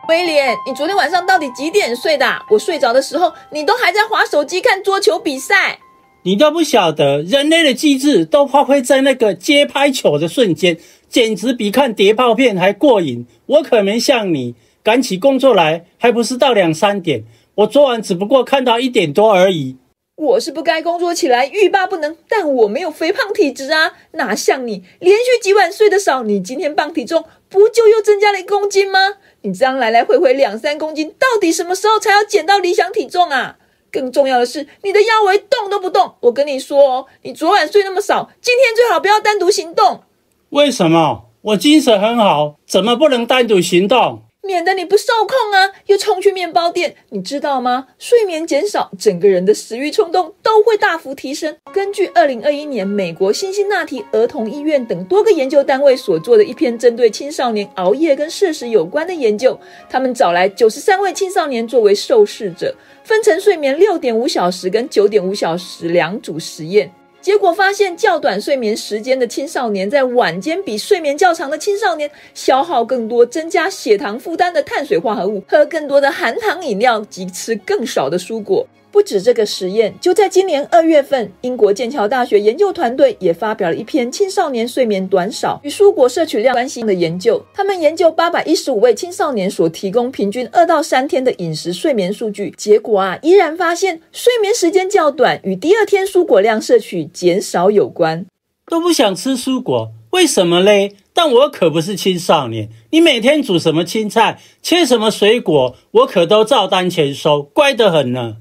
威廉，你昨天晚上到底几点睡的啊？我睡着的时候，你都还在滑手机看桌球比赛。你都不晓得，人类的机智都发挥在那个接拍球的瞬间，简直比看谍报片还过瘾。我可没像你，赶起工作来还不是到2、3点，我昨晚只不过看到1点多而已。我是不该工作起来欲罢不能，但我没有肥胖体质啊，哪像你连续几晚睡得少，你今天磅体重不就又增加了1公斤吗？你这样来来回回2、3公斤，到底什么时候才要减到理想体重啊？更重要的是，你的腰围动都不动。我跟你说哦，你昨晚睡那么少，今天最好不要单独行动。为什么？我精神很好，怎么不能单独行动？免得你不受控啊，又冲去面包店。你知道吗？睡眠减少，整个人的食欲冲动都会大幅提升。根据2021年美国辛辛那提儿童医院等多个研究单位所做的一篇针对青少年熬夜跟摄食有关的研究，他们找来93位青少年作为受试者，分成睡眠6.5小时跟9.5小时2组实验。结果发现，较短睡眠时间的青少年在晚间比睡眠较长的青少年消耗更多增加血糖负担的碳水化合物，喝更多的含糖饮料及吃更少的蔬果。不止这个实验，就在今年2月份，英国剑桥大学研究团队也发表了一篇青少年睡眠短少与蔬果摄取量关系的研究。他们研究815位青少年所提供平均2到3天的饮食睡眠数据，结果依然发现睡眠时间较短与第2天蔬果量摄取减少有关。都不想吃蔬果，为什么嘞？但我可不是青少年，你每天煮什么青菜，切什么水果，我可都照单全收，乖得很呢。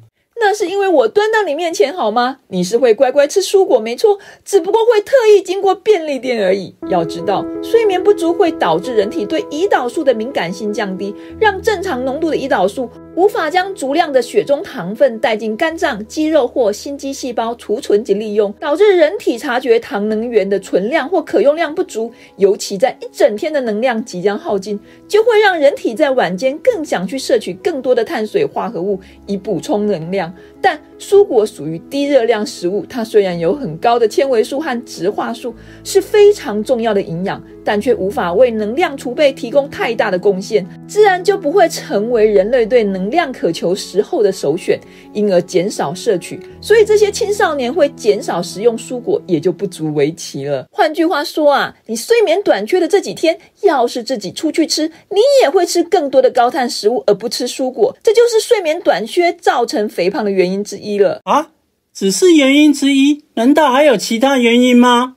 那是因为我端到你面前好吗？你是会乖乖吃蔬果没错，只不过会特意经过便利店而已。要知道，睡眠不足会导致人体对胰岛素的敏感性降低，让正常浓度的胰岛素无法将足量的血中糖分带进肝脏、肌肉或心肌细胞储存及利用，导致人体察觉糖能源的存量或可用量不足，尤其在一整天的能量即将耗尽，就会让人体在晚间更想去摄取更多的碳水化合物以补充能量。但蔬果属于低热量食物，它虽然有很高的纤维素和植化素，是非常重要的营养，但却无法为能量储备提供太大的贡献，自然就不会成为人类对能量渴求时候的首选，因而减少摄取。所以这些青少年会减少食用蔬果，也就不足为奇了。换句话说你睡眠短缺的这几天，要是自己出去吃，你也会吃更多的高碳食物而不吃蔬果，这就是睡眠短缺造成肥胖的原因之一了。只是原因之一，难道还有其他原因吗？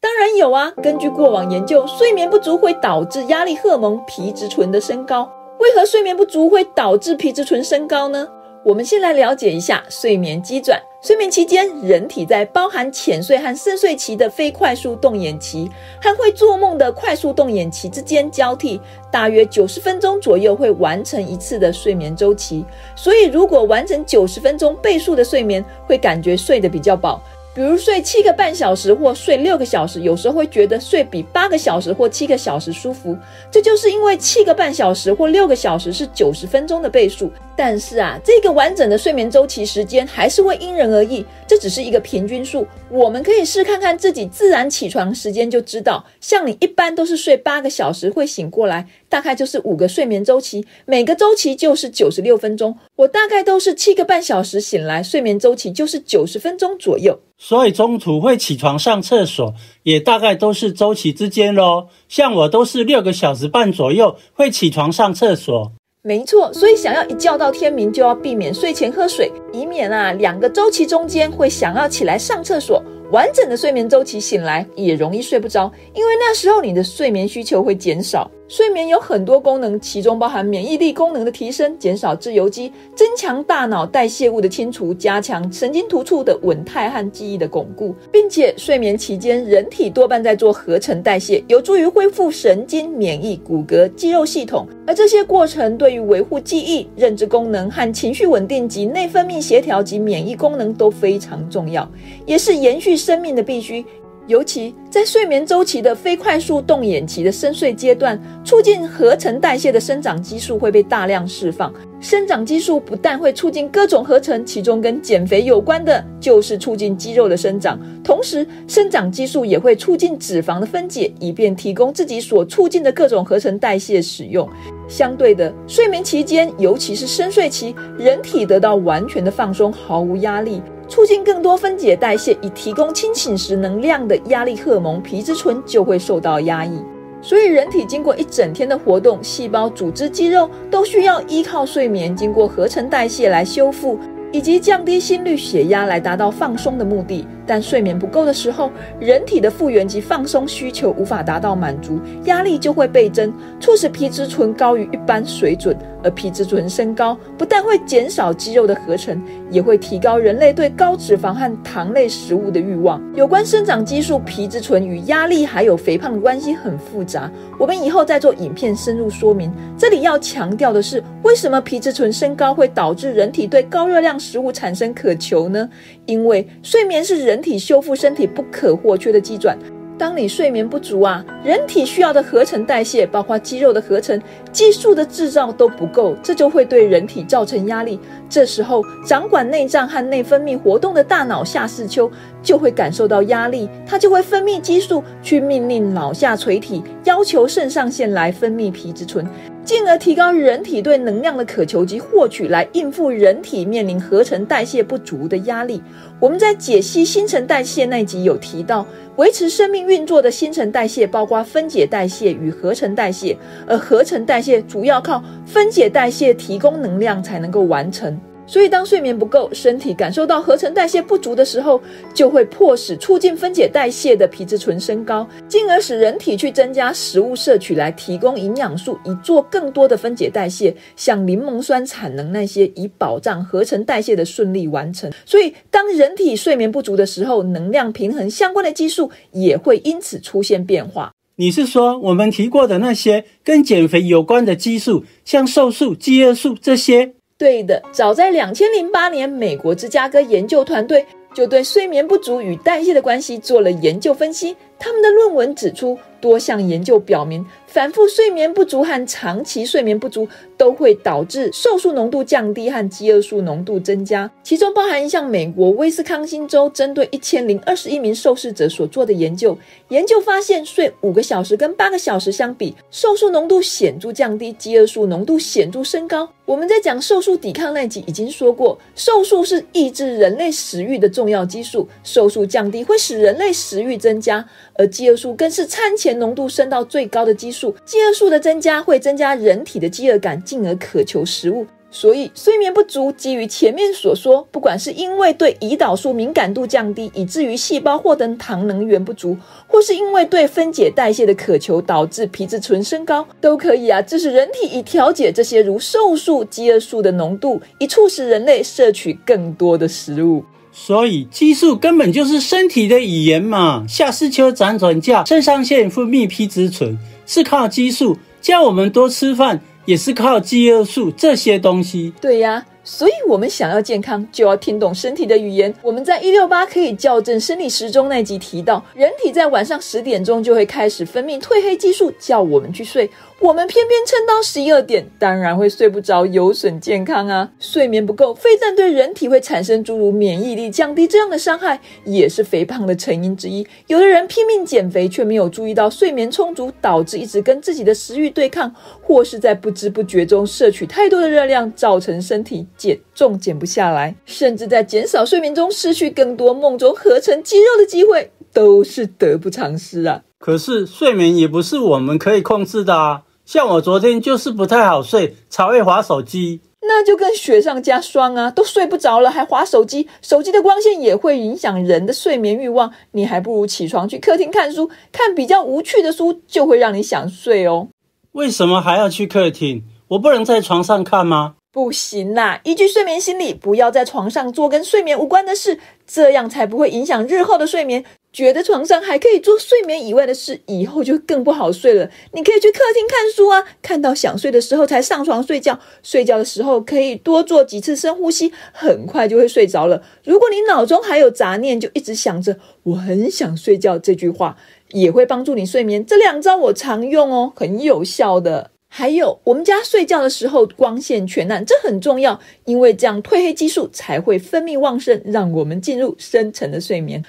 当然有啊，根据过往研究，睡眠不足会导致压力荷尔蒙皮质醇的升高。为何睡眠不足会导致皮质醇升高呢？我们先来了解一下睡眠机转。睡眠期间，人体在包含浅睡和深睡期的非快速动眼期和会做梦的快速动眼期之间交替，大约90分钟左右会完成一次的睡眠周期。所以如果完成90分钟倍数的睡眠，会感觉睡得比较饱。比如睡7个半小时或睡6个小时，有时候会觉得睡比8个小时或7个小时舒服，这就是因为7个半小时或6个小时是90分钟的倍数。但是这个完整的睡眠周期时间还是会因人而异，这只是一个平均数。我们可以试看看自己自然起床时间就知道，像你一般都是睡8个小时会醒过来，大概就是5个睡眠周期，每个周期就是96分钟。我大概都是7个半小时醒来，睡眠周期就是90分钟左右。所以中途会起床上厕所，也大概都是周期之间咯。像我都是6个小时半左右会起床上厕所。没错，所以想要一觉到天明，就要避免睡前喝水，以免2个周期中间会想要起来上厕所。完整的睡眠周期醒来也容易睡不着，因为那时候你的睡眠需求会减少。睡眠有很多功能，其中包含免疫力功能的提升，减少自由基，增强大脑代谢物的清除，加强神经突触的稳态和记忆的巩固，并且睡眠期间人体多半在做合成代谢，有助于恢复神经、免疫、骨骼、肌肉系统，而这些过程对于维护记忆、认知功能和情绪稳定及内分泌协调及免疫功能都非常重要，也是延续生命的必须。尤其在睡眠周期的非快速动眼期的深睡阶段，促进合成代谢的生长激素会被大量释放。生长激素不但会促进各种合成，其中跟减肥有关的就是促进肌肉的生长，同时生长激素也会促进脂肪的分解，以便提供自己所促进的各种合成代谢使用。相对的，睡眠期间，尤其是深睡期，人体得到完全的放松，毫无压力，促进更多分解代谢，以提供清醒时能量的压力荷尔蒙皮质醇就会受到压抑。所以人体经过一整天的活动，细胞、组织、肌肉都需要依靠睡眠经过合成代谢来修复，以及降低心率、血压来达到放松的目的。但睡眠不够的时候，人体的复原及放松需求无法达到满足，压力就会倍增，促使皮质醇高于一般水准。而皮质醇升高不但会减少肌肉的合成，也会提高人类对高脂肪和糖类食物的欲望。有关生长激素、皮质醇与压力还有肥胖的关系很复杂，我们以后再做影片深入说明。这里要强调的是，为什么皮质醇升高会导致人体对高热量食物产生渴求呢？因为睡眠是人体修复身体不可或缺的机转。当你睡眠不足人体需要的合成代谢，包括肌肉的合成、激素的制造都不够，这就会对人体造成压力。这时候掌管内脏和内分泌活动的大脑下视丘就会感受到压力，它就会分泌激素去命令脑下垂体，要求肾上腺来分泌皮质醇，进而提高人体对能量的渴求及获取，来应付人体面临合成代谢不足的压力。我们在解析新陈代谢那集有提到，维持生命运作的新陈代谢包括分解代谢与合成代谢，而合成代谢主要靠分解代谢提供能量才能够完成。所以当睡眠不够，身体感受到合成代谢不足的时候，就会迫使促进分解代谢的皮质醇升高，进而使人体去增加食物摄取来提供营养素，以做更多的分解代谢，像柠檬酸产能那些，以保障合成代谢的顺利完成。所以当人体睡眠不足的时候，能量平衡相关的激素也会因此出现变化。你是说我们提过的那些跟减肥有关的激素，像瘦素、饥饿素这些？对的，早在2008年，美国芝加哥研究团队就对睡眠不足与代谢的关系做了研究分析。他们的论文指出，多项研究表明，反复睡眠不足和长期睡眠不足都会导致瘦素浓度降低和饥饿素浓度增加，其中包含一项美国威斯康星州针对1021名受试者所做的研究。研究发现，睡5个小时跟8个小时相比，瘦素浓度显著降低，饥饿素浓度显著升高。我们在讲瘦素抵抗那集已经说过，瘦素是抑制人类食欲的重要激素，瘦素降低会使人类食欲增加，而饥饿素更是餐前浓度升到最高的激素。饥饿素的增加会增加人体的饥饿感，进而渴求食物。所以睡眠不足，基于前面所说，不管是因为对胰岛素敏感度降低，以至于细胞获得糖能源不足，或是因为对分解代谢的渴求导致皮质醇升高，都可以致使人体以调节这些如瘦素、饥饿素的浓度，以促使人类摄取更多的食物。所以激素根本就是身体的语言嘛，下视丘辗转架，肾上腺分泌皮质醇是靠激素，叫我们多吃饭也是靠饥饿素这些东西。对呀，所以我们想要健康，就要听懂身体的语言。我们在168可以校正生理时钟那集提到，人体在晚上10点钟就会开始分泌褪黑激素，叫我们去睡。我们偏偏撑到12点，当然会睡不着，有损健康啊。睡眠不够，非但对人体会产生诸如免疫力降低这样的伤害，也是肥胖的成因之一。有的人拼命减肥，却没有注意到睡眠充足，导致一直跟自己的食欲对抗，或是在不知不觉中摄取太多的热量，造成身体减重减不下来，甚至在减少睡眠中失去更多梦中合成肌肉的机会，都是得不偿失啊。可是睡眠也不是我们可以控制的啊，像我昨天就是不太好睡，才会滑手机。那就跟雪上加霜啊，都睡不着了还滑手机，手机的光线也会影响人的睡眠欲望，你还不如起床去客厅看书，看比较无趣的书，就会让你想睡哦。为什么还要去客厅？我不能在床上看吗？不行啦，依据睡眠心理，不要在床上做跟睡眠无关的事，这样才不会影响日后的睡眠。觉得床上还可以做睡眠以外的事，以后就更不好睡了。你可以去客厅看书啊，看到想睡的时候才上床睡觉，睡觉的时候可以多做几次深呼吸，很快就会睡着了。如果你脑中还有杂念，就一直想着我很想睡觉这句话，也会帮助你睡眠。这2招我常用哦，很有效的。还有，我们家睡觉的时候光线全暗，这很重要，因为这样褪黑激素才会分泌旺盛，让我们进入深层的睡眠。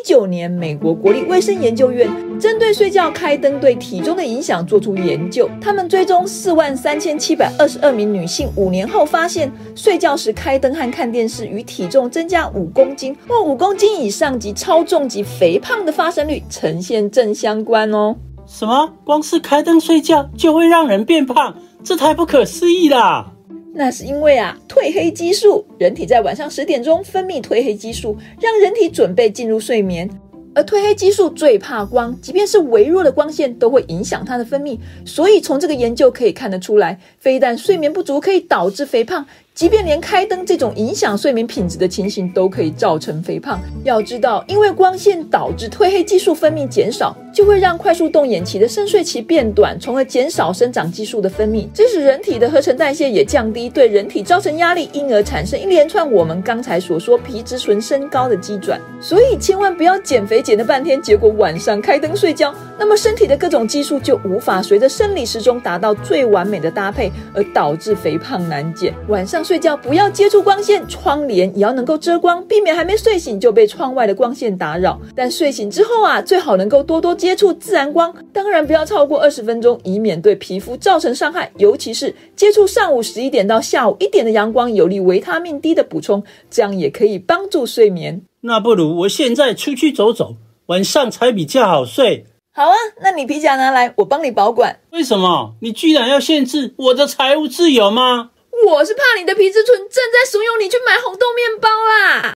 2019年，美国国立卫生研究院针对睡觉开灯对体重的影响做出研究，他们追踪43722名女性，5年后发现，睡觉时开灯和看电视与体重增加5公斤或5公斤以上及超重及肥胖的发生率呈现正相关哦。什么？光是开灯睡觉就会让人变胖？这太不可思议啦！那是因为褪黑激素，人体在晚上10点钟分泌褪黑激素，让人体准备进入睡眠。而褪黑激素最怕光，即便是微弱的光线都会影响它的分泌。所以从这个研究可以看得出来，非但睡眠不足可以导致肥胖，即便连开灯这种影响睡眠品质的情形都可以造成肥胖。要知道，因为光线导致褪黑激素分泌减少，就会让快速动眼期的深睡期变短，从而减少生长激素的分泌，致使人体的合成代谢也降低，对人体造成压力，因而产生一连串我们刚才所说皮质醇升高的机转。所以千万不要减肥减了半天，结果晚上开灯睡觉，那么身体的各种激素就无法随着生理时钟达到最完美的搭配，而导致肥胖难减。晚上睡觉不要接触光线，窗帘也要能够遮光，避免还没睡醒就被窗外的光线打扰。但睡醒之后最好能够多多接触自然光，当然不要超过20分钟，以免对皮肤造成伤害。尤其是接触上午11点到下午1点的阳光，有利维他命 D 的补充，这样也可以帮助睡眠。那不如我现在出去走走，晚上才比较好睡。好啊，那你皮夹拿来，我帮你保管。为什么？你居然要限制我的财务自由吗？我是怕你的皮质醇正在怂恿你去买红豆面包啦。